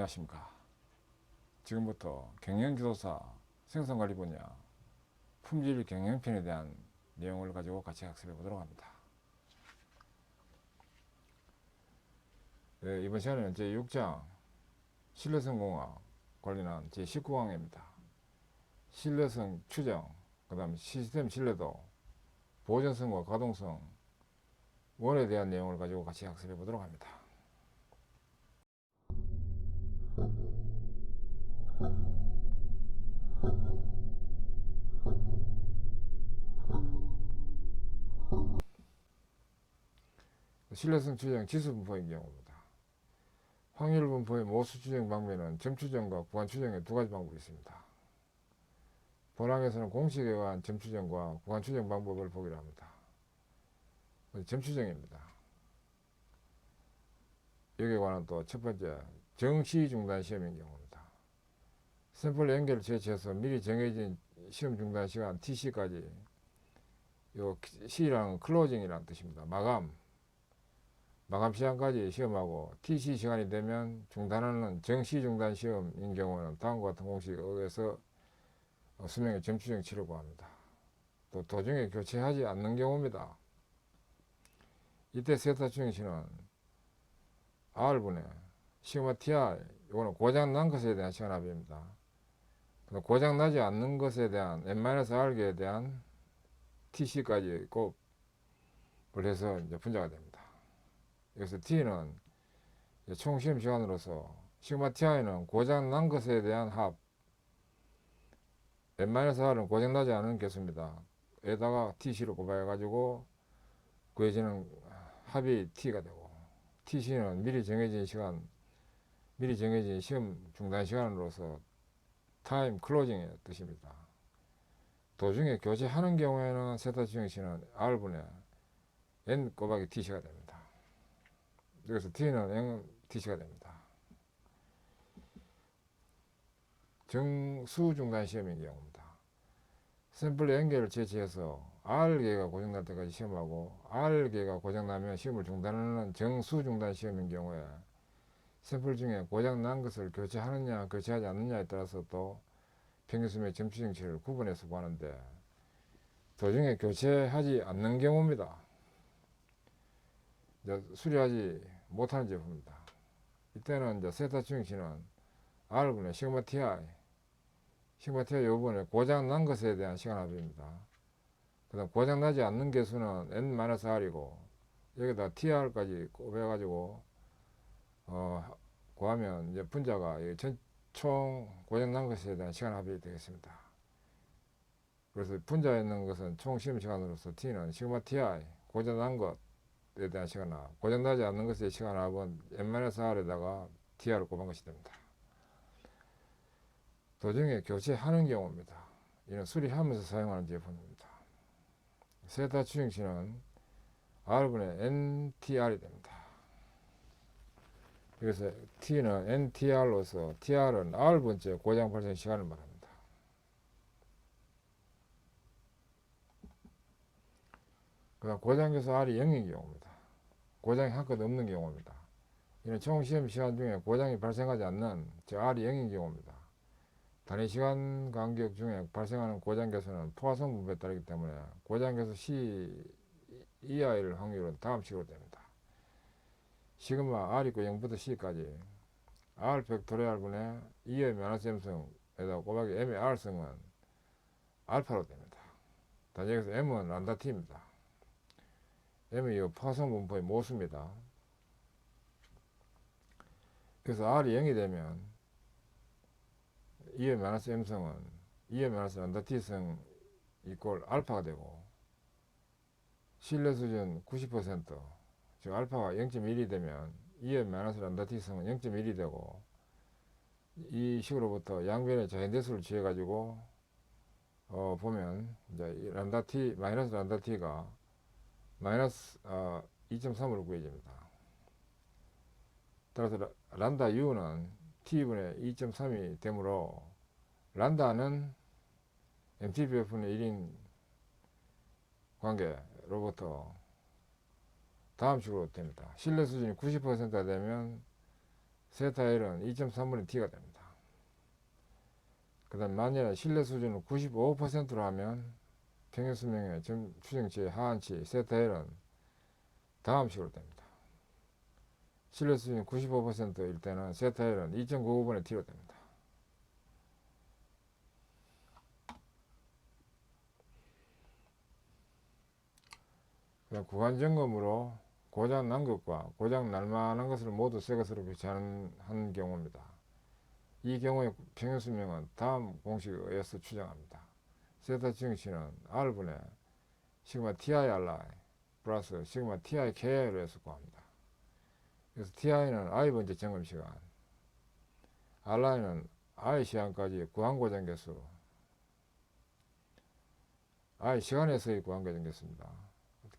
안녕하십니까. 지금부터 경영지도사 생산관리 분야 품질 경영편에 대한 내용을 가지고 같이 학습해 보도록 합니다. 네, 이번 시간에는 제6장 신뢰성 공학 관련한 제19강입니다. 신뢰성 추정, 그 다음 시스템 신뢰도, 보존성과 가동성, 원에 대한 내용을 가지고 같이 학습해 보도록 합니다. 신뢰성 추정 지수 분포의 경우입니다. 확률 분포의 모수 추정 방법에는 점 추정과 구간 추정의 두 가지 방법이 있습니다. 본항에서는 공식에 의한 점 추정과 구간 추정 방법을 보기로 합니다. 점 추정입니다. 여기에 관한 또 첫 번째 정시 중단 시험인 경우입니다. 샘플 연결을 제시해서 미리 정해진 시험 중단 시간 TC까지, 요 C라는 클로징이라는 뜻입니다. 마감 시간까지 시험하고 TC 시간이 되면 중단하는 정시 중단 시험인 경우는 다음과 같은 공식에 의해서 수명의 점추정 치르고 합니다. 또 도중에 교체하지 않는 경우입니다. 이때 세타 추정시는 R분의 시그마 TR, 이거는 고장난 것에 대한 시간합입니다. 고장나지 않는 것에 대한 N-R개에 대한 TC까지 곱을 해서 이제 분자가 됩니다. 여기서 T는 총 시험 시간으로서 시그마 TI는 고장난 것에 대한 합, N-R은 고장나지 않은 개수입니다. 에다가 TC를 곱해가지고 구해지는 합이 T가 되고, TC는 미리 정해진 시험 중단 시간으로서 타임 클로징의 뜻입니다. 도중에 교체하는 경우에는 세타 추정시는 R분의 N 곱하기 TC가 됩니다. 여기서 T는 N TC가 됩니다. 정수 중단 시험인 경우입니다. 샘플 연결을 제시해서 R개가 고장날 때까지 시험하고, R개가 고장나면 시험을 중단하는 정수 중단 시험인 경우에 샘플 중에 고장난 것을 교체하느냐 교체하지 않느냐에 따라서 또 평균수명의 점추정치를 구분해서 보는데, 도중에 교체하지 않는 경우입니다. 수리하지 못하는 제품입니다. 이때는 이제 세타 추정시는 R분의 시그마 TI 요번에 고장난 것에 대한 시간합입니다. 그 다음 고장나지 않는 개수는 N-R이고, 여기다 TR까지 곱해가지고 구하면 이제 분자가 총 고장난 것에 대한 시간합이 되겠습니다. 그래서 분자에 있는 것은 총 시험 시간으로서 T는 시그마 TI 고장난 것에 대한 시간합, 고장나지 않는 것의 시간합은 N-R에다가 TR을 곱한 것이 됩니다. 도중에 교체하는 경우입니다. 이는 수리하면서 사용하는 제품입니다. 세타 추정시는 R분의 NTR이 됩니다. 그래서 T는 NTR로서 TR은 R번째 고장 발생 시간을 말합니다. 그 다음 고장개수 R이 0인 경우입니다. 고장이 한 건 없는 경우입니다. 이는 총 시험 시간 중에 고장이 발생하지 않는 R이 0인 경우입니다. 단위 시간 간격 중에 발생하는 고장개수는 포화성 분포에 따르기 때문에 고장개수 C 이하일 확률은 다음 식으로 됩니다. 시그마 R 있고 0부터 C까지 R 팩토리얼 분의 2의 마이너스 M성에다 곱하기 M의 R성은 알파로 됩니다. 단지 여기서 M은 란다 T입니다. M이 포화성 분포의 모수입니다. 그래서 R이 0이 되면 2의 마이너스 M성은 2의 마이너스 란다 T성 이꼴 알파가 되고, 신뢰 수준 90%, 즉 알파가 0.1이 되면 2의 마이너스 란다 T성은 0.1이 되고, 이 식으로부터 양변의 자연대수를 취해 가지고 보면 이제 란다 T 마이너스 란다 T가 마이너스 2.3으로 구해집니다. 따라서 란다 U는 T분의 2.3이 되므로 란다는 MTBF분의 1인 관계로부터 다음 식으로 됩니다. 신뢰 수준이 90%가 되면 세타 L은 2.3분의 T가 됩니다. 그 다음 만약에 신뢰 수준을 95%로 하면 평균 수명의 추정치의 하한치 세타 L은 다음 식으로 됩니다. 신뢰 수준이 95%일 때는 세타 L은 2.95분의 T로 됩니다. 그다음 구간 점검으로 고장 난 것과 고장 날 만한 것을 모두 새 것으로 교체하는 경우입니다. 이 경우의 평균 수명은 다음 공식에 의해서 추정합니다. 세타 추정치는 R분의 시그마 TI RI 플러스 시그마 TI KI로 해서 구합니다. 그래서 TI는 I 번째 점검 시간, RI는 I 시간까지 구한 고장 개수, I 시간에서의 구한 고장 개수입니다.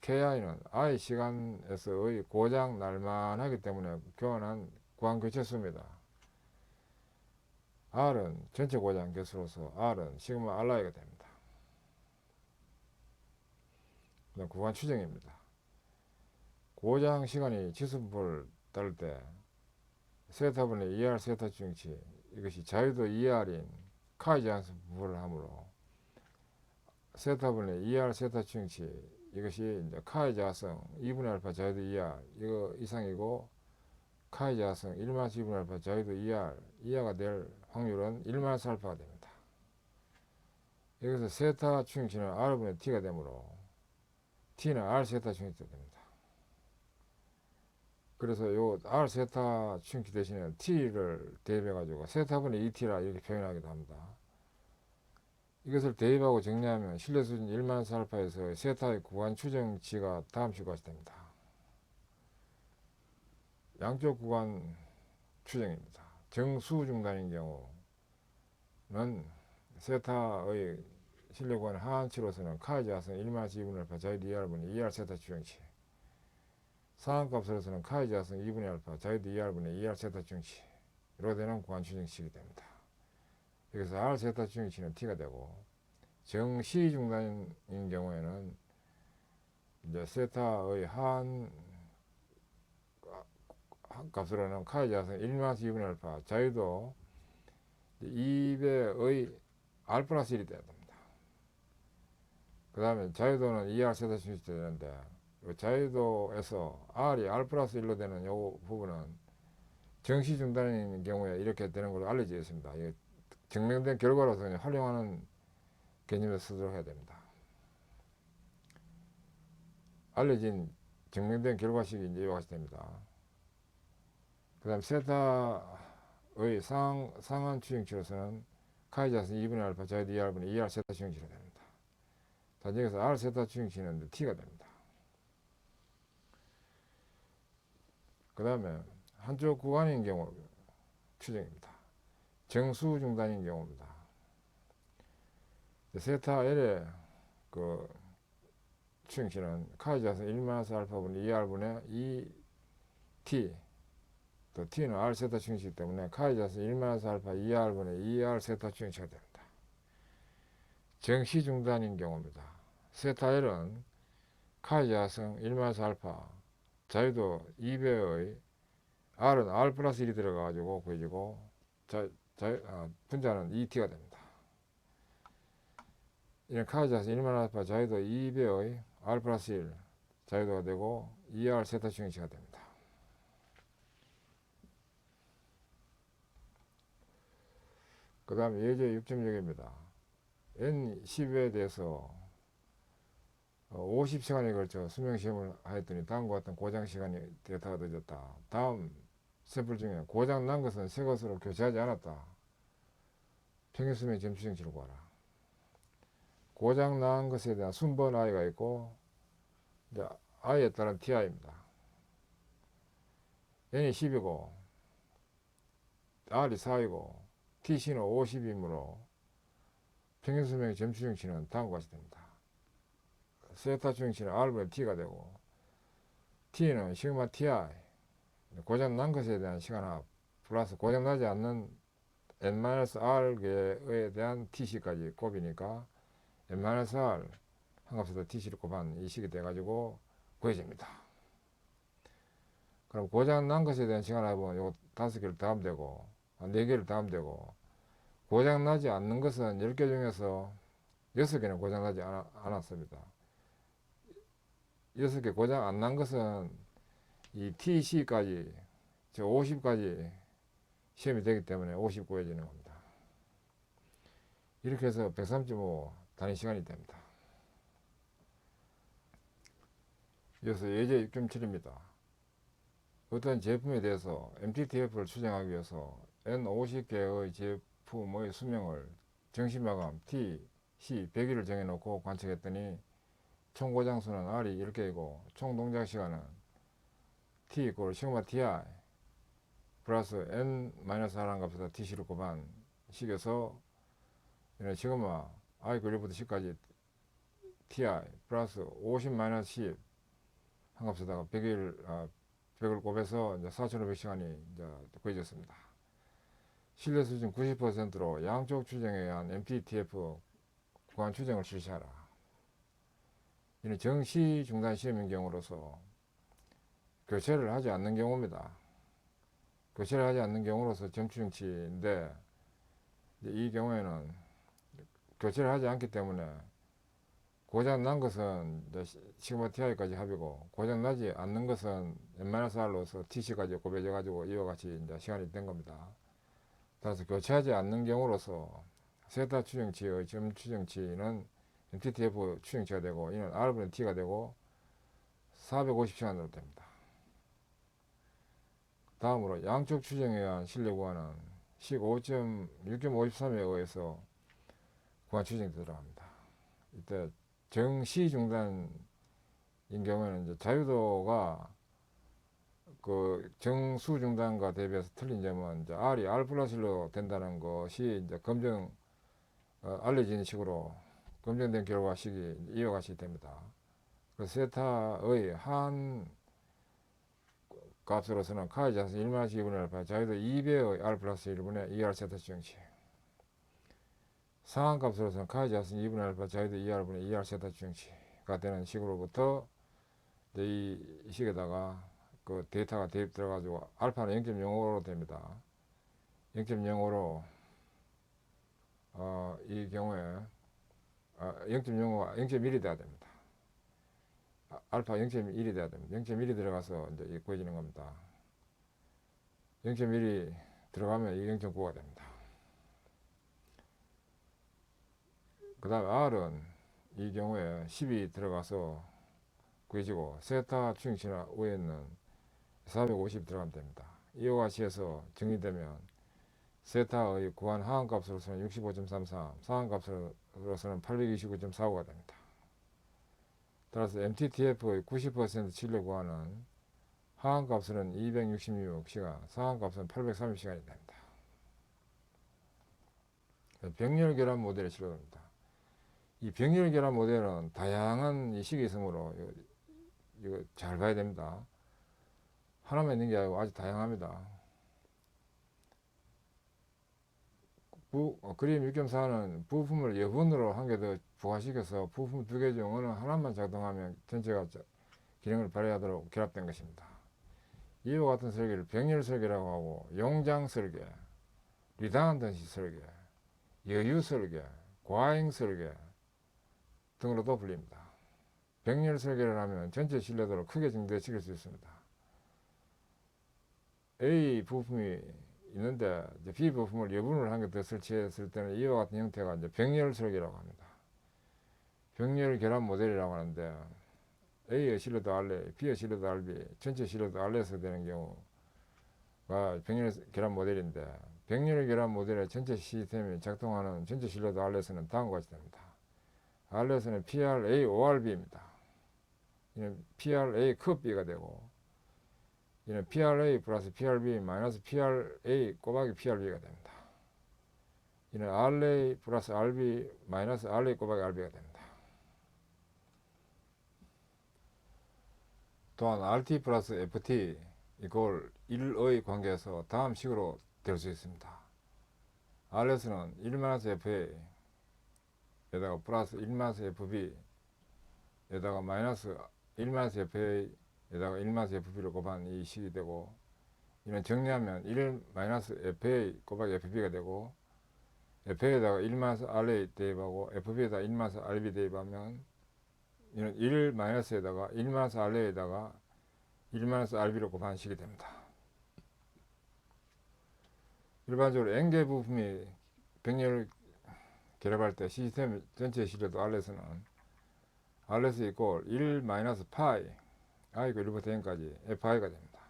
KI는 I 시간에서의 고장 날만하기 때문에 교환한 구한 교체 수입니다. R은 전체 고장 개수로서 R은 시그마 RI가 됩니다. 그다음 구간 추정입니다. 고장 시간이 지수분포를 따를 때 세타분의 ER 세타 추정치, 이것이 자유도 ER인 카이 제한성 분포를 하므로 세타분의 ER 세타 추정치, 이것이 이제 카이 제한성 2분의 알파 자유도 ER 이거 이상이고, 카이 제한성 1마이너스 2분의 알파 자유도 ER 이하가 될 확률은 1마이너스 알파가 됩니다. 여기서 세타 추정치는 R분의 T가 되므로 T는 R 세타 추정치가 됩니다. 그래서 요 R 세타 추정치 대신에 T를 대입해 가지고 세타분의 2T라 이렇게 표현하기도 합니다. 이것을 대입하고 정리하면 신뢰 수준 1마이너스 알파에서 세타의 구간 추정치가 다음 식과 같이 됩니다. 양쪽 구간 추정입니다. 정수 중단인 경우는 세타의 신뢰 구간 하한치로서는 카이 제한성 1마이너스 2분의 알파 자유도 ER분의 ER 세타 추정치, 상한값으로서는 카이 제한성 2분의 알파 자유도 ER분의 ER 세타 추정치로 되는 구간 추정치가 됩니다. 여기서 R 세타 추정치는 T가 되고, 정시 중단인 경우에는 이제 세타의 한 값으로는 카이 제한성 1-2분의 알파 자유도 2배의 R 플러스 1이 돼야 됩니다. 그 다음에 자유도는 2R 세타 추정치 되는데, 자유도에서 R이 R 플러스 1로 되는 이 부분은 정시 중단인 경우에 이렇게 되는 걸로 알려져 있습니다. 증명된 결과로서 그냥 활용하는 개념을 쓰도록 해야 됩니다. 알려진 증명된 결과식이 이제 이와 같이 됩니다. 그 다음 세타의 상한 추정치로서는 카이 제한성 2분의 알파 자유도 ER분의 ER 세타 추정치가 됩니다. 자, 여기서 R 세타 추정치는 T가 됩니다. 그 다음에 한쪽 구간인 경우 추정입니다. 정수 중단인 경우입니다. 세타 L의 그 추정치는 카이 제한성 1마이너스 알파분의 2R분의 2T, 또 T는 R 세타 추정치이기 때문에 카이 제한성 1마이너스 알파 2R분의 2R 세타 추정치가 됩니다. 정시 중단인 경우입니다. 세타 L은 카이 제한성 1마이너스 알파 자유도 2배의 R은 R 플러스 1이 들어가가지고 구해지고, 분자는 2T가 됩니다. 이는 카이 제한성 1마이너스 알파 자유도 2배의 R 플러스 1 자유도가 되고 2R 세타 추정치가 됩니다. 그 다음에 예제 6.0입니다. N10에 대해서 50시간에 걸쳐 수명시험을 하였더니 다음과 같은 고장 시간이 데이터가 늦었다. 다음 샘플 중에 고장 난 것은 새 것으로 교체하지 않았다. 평균 수명 점수 추정치를 구하라. 고장 난 것에 대한 순번 I가 있고, 이제 I에 따른 TI입니다. N이 10이고 R이 4이고 TC는 50이므로 평균 수명의 점수 추정치는 다음과 같이 됩니다. 세타 추정치는 R분의 T가 되고, T는 시그마 TI 고장 난 것에 대한 시간합 플러스 고장 나지 않는 N-R에 대한 TC까지 곱이니까 N-R 한 값에다 TC를 곱한 이 식이 돼가지고 구해집니다. 그럼 고장 난 것에 대한 시간을 해보면 요거 5개를 더하면 되고, 4개를 더하면 되고, 고장 나지 않는 것은 10개 중에서 6개는 고장 나지 않았습니다. 6개 고장 안 난 것은 이 TC까지, 저 50까지 시험이 되기 때문에 50 구해지는 겁니다. 이렇게 해서 103.5 단위 시간이 됩니다. 이어서 예제 6.7입니다. 어떤 제품에 대해서 MTTF를 추정하기 위해서 N50개의 제품의 수명을 정시마감 T, C 100일을 정해놓고 관측했더니 총 고장수는 R이 10개이고 총 동작 시간은 T 이꼴 시그마 TI 플러스 N-R한 값에다 TC를 곱한 식에서 시그마 I 1부터 10까지 TI 플러스 50-10 한 값에다가 100을 곱해서 이제 4,500시간이 이제 구해졌습니다. 신뢰 수준 90%로 양쪽 추정에 의한 MTTF 구간 추정을 실시하라. 이는 정시 중단 시험인 경우로서 교체를 하지 않는 경우입니다. 교체를 하지 않는 경우로서 점추정치인데 이 경우에는 교체를 하지 않기 때문에 고장 난 것은 시그마 TI까지 합이고 고장 나지 않는 것은 N-R로서 TC까지 곱해져 가지고 이와 같이 이제 시간이 된 겁니다. 따라서 교체하지 않는 경우로서 세타 추정치의 점 추정치는 MTTF 추정치가 되고 이는 R분의 T가 되고 450시간으로 됩니다. 다음으로 양쪽 추정에 의한 신뢰 구간은 식 6.53에 의해서 구간 추정이 들어갑니다. 이때 정시 중단인 경우에는 이제 자유도가 그 정수 중단과 대비해서 틀린 점은 이제 R이 R 플러스로 된다는 것이 이제 알려진 식으로 검증된 결과식이 이와 같이 됩니다. 그래서 세타의 한 값으로서는 카이 자수 1마이너스 2분의 알파 자유도 2배의 R 플러스 1분의 2R 세타 추정치 상한 값으로서는 카이 자수 2분의 알파 자유도 2R분의 2R 세타 추정치가 되는 식으로부터 이 식에다가 그 데이터가 대입 들어가지고 알파는 0.05로 됩니다. 0.05로 이 경우에 0.05가 0.1이 돼야 됩니다. 알파 0.1이 돼야 됩니다. 0.1이 들어가서 이제 구해지는 겁니다. 0.1이 들어가면 이 0.9가 됩니다. 그 다음에 R은 이 경우에 10이 들어가서 구해지고 세타 추정치나 위에는 450 들어가면 됩니다. 이와 같이 해서 정리되면 세타의 구한 하한값으로서는 65.33, 상한값으로서는 829.45가 됩니다. 따라서 MTTF의 90% 진료 구간은 하한값은 266시간, 상한값은 830시간이 됩니다. 병렬 결합 모델의 실험입니다. 이 병렬 결합 모델은 다양한 이 식이 있으므로 이거 잘 봐야 됩니다. 하나만 있는 게 아니고 아주 다양합니다. 그림 6.4는 부품을 여분으로 한 개 더 부과시켜서 부품 2개 중 어느 하나만 작동하면 전체가 기능을 발휘하도록 결합된 것입니다. 이와 같은 설계를 병렬 설계라고 하고 용장 설계, 리단던시 설계, 여유 설계, 과잉 설계 등으로도 불립니다. 병렬 설계를 하면 전체 신뢰도를 크게 증대시킬 수 있습니다. A 부품이 있는데 B 부품을 여분을 한 개 더 설치했을 때는 이와 같은 형태가 이제 병렬 설계라고 합니다. 병렬 결합 모델이라고 하는데 A의 신뢰도 R에, B의 신뢰도 RB, 전체 신뢰도 R에서 되는 경우가 병렬 결합 모델인데 병렬 결합 모델의 전체 시스템이 작동하는 전체 신뢰도 R에서는 다음과 같이 됩니다. R에서는 PRA, ORB입니다. 이는 PRA 크 B가 되고 이는 PRA 플러스 PRB 마이너스 PRA 꼬박이 PRB가 됩니다. 이는 RA 플러스 RB 마이너스 RA 꼬박이 RB가 됩니다. 또한 RT 플러스 FT 이꼴 1의 관계에서 다음 식으로 될 수 있습니다. R에서는 1-FA 에다가 플러스 1-FB 에다가 마이너스 1-FA 에다가 1-FP를 곱한 이 식이 되고, 이는 정리하면 1-FA 곱하기 FB가 되고, FA에다가 1-RA 대입하고 FB에다가 1-RB 대입하면 이는 1-에다가 1-RA에다가 1-RB를 곱한 식이 됩니다. 일반적으로 N개 부품이 병렬 결합할 때 시스템 전체 실려도 R에서는 RS 이꼴 1-파이 I가 1부터 N까지 FI가 됩니다.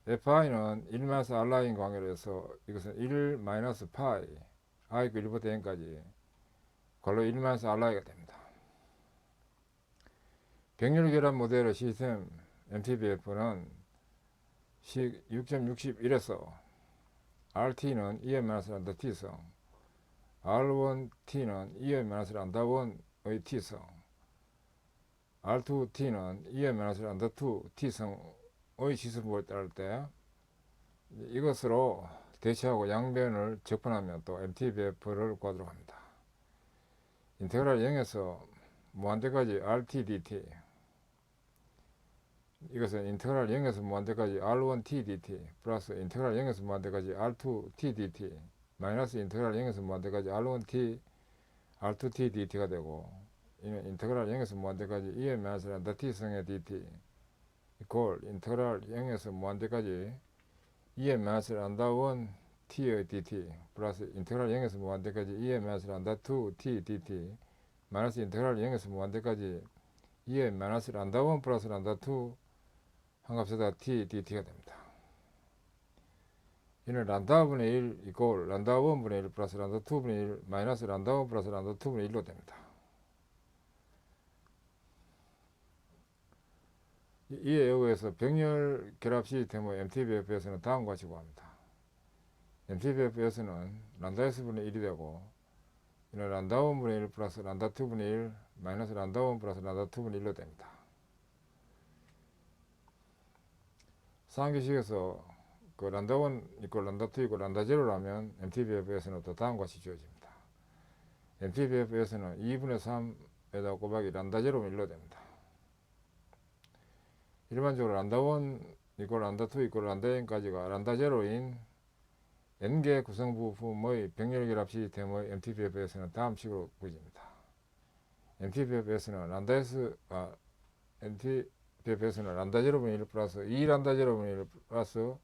FI는 1-R라인 관계로 해서 이것은 1-파이 I가 1부터 N까지 괄호 1-R라이가 됩니다. 병렬 결합 모델의 시스템 MTBF는 6.61에서 RT는 2n-란다 T성, R1T는 2n-란다 1의 T성, R2T는 2n-란다 2 T성의 시스템을 따를 때 이것으로 대체하고 양변을 적분하면 또 MTBF를 구하도록 합니다. 인테그랄 0에서 무한대까지 RT/dt, 이것은 인테그랄 0에서 무한대까지 R1t dt 플러스 인테그랄 0에서 무한대까지 R2t dt 마이너스 인테그랄 0에서 무한대까지 R1t R2t dt가 되고, 이는 인테그랄 0에서 무한대까지 EM-란다 t성의 dt 이퀄 인테그랄 0에서 무한대까지 EM-란다 1 t의 dt 플러스 인테그랄 0에서 무한대까지 EM-란다 2 t dt 마이너스 인테그랄 0에서 무한대까지 EM-란다 1 플러스 란다 2 한 값에다 t dt가 됩니다. 이는 란다분의 1 이꼴 란다 1분의 1 플러스 란다 2분의 1 마이너스 란다 1 플러스 란다 2분의 1로 됩니다. 이에 의해서 병렬 결합 시스템의 MTBF에서는 다음과 같이 구합니다. MTBF에서는 란다 S분의 1이 되고, 이는 란다 1분의 1 플러스 란다 2분의 1 마이너스 란다 1 플러스 란다 2분의 1로 됩니다. 상기식에서 그 란다 1 이꼴 란다 2 이꼴 란다 0라면 MTBF에서는 또 다음과 같이 주어집니다. MTBF에서는 2분의 3에다 곱하기 란다 0면 1로 됩니다. 일반적으로 란다 1 이꼴 란다 2 이꼴 란다 n까지가 란다 0인 n개 구성 부품의 병렬 결합 시스템의 MTBF에서는 다음 식으로 구해집니다. MTBF에서는 란다 0분의 1 플러스 2란다 0분의 1 플러스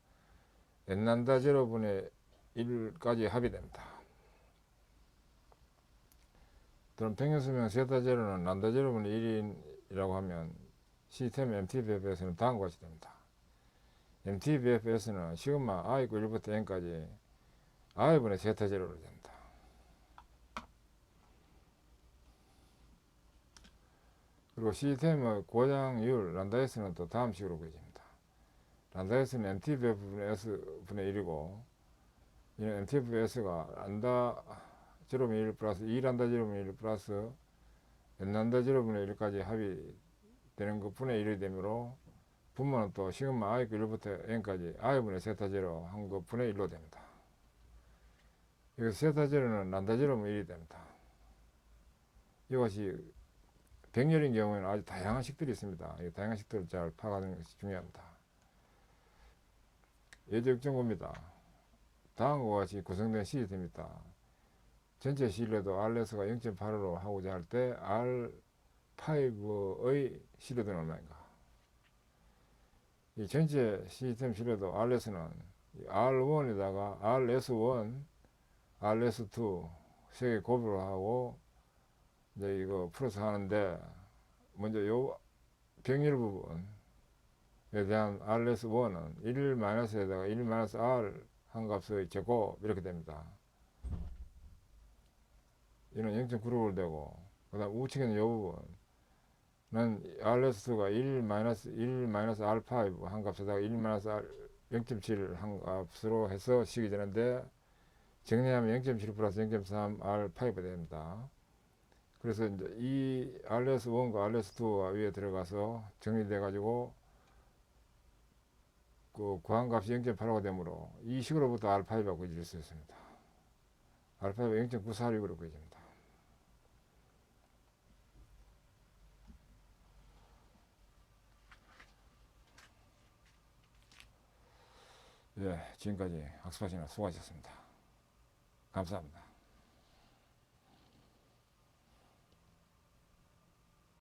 n란다 0분의 1까지 합이 됩니다. 그럼 평균수명 세타 0는 란다 0분의 1이라고 하면 시스템 MTBF에서는 다음과 같이 됩니다. MTBF에서는 시그마 i고 1부터 n까지 i분의 세타 0로 됩니다. 그리고 시스템의 고장률 란다 S는 또 다음 식으로 구해집니다. 란다 S는 MTBF분의 S분의 1이고, 이는 MTBFS가 란다 0분의 1 플러스 2란다 0분의 1 플러스 n란다 0분의 1까지 합이 되는 것 분의 1이 되므로 분모는 또 시그마 i고 1부터 n까지 i분의 세타 0 한 것 분의 1로 됩니다. 여기서 세타 0는 란다 0분의 1이 됩니다. 이것이 병렬인 경우에는 아주 다양한 식들이 있습니다. 이 다양한 식들을 잘 파악하는 것이 중요합니다. 예적정보입니다. 다음과 같이 구성된 시스템입니다. 전체 신뢰도 RS가 0.85로 하고자 할 때 R5의 신뢰도는 얼마인가? 이 전체 시스템 신뢰도 RS는 R1에다가 RS1, RS2 세 개 곱으로 하고 이제 이거 플러스 하는데, 먼저 요 병렬 부분에 대한 RS1은 1-에다가 1-R 한 값의 제곱 이렇게 됩니다. 이는 0.96로 되고, 그 다음 우측에는 요 부분은 RS2가 1-R5 한 값에다가 1-R 0.7 한 값으로 해서 식이 되는데, 정리하면 0.7 플러스 0.3R5가 됩니다. 그래서 이제 이 RS1과 RS2가 위에 들어가서 정리돼 가지고 그 구한값이 0.85가 되므로 이 식으로부터 R5가 구해질 수 있습니다. R5가 0.946으로 구해집니다. 예, 지금까지 학습하시느라 수고하셨습니다. 감사합니다.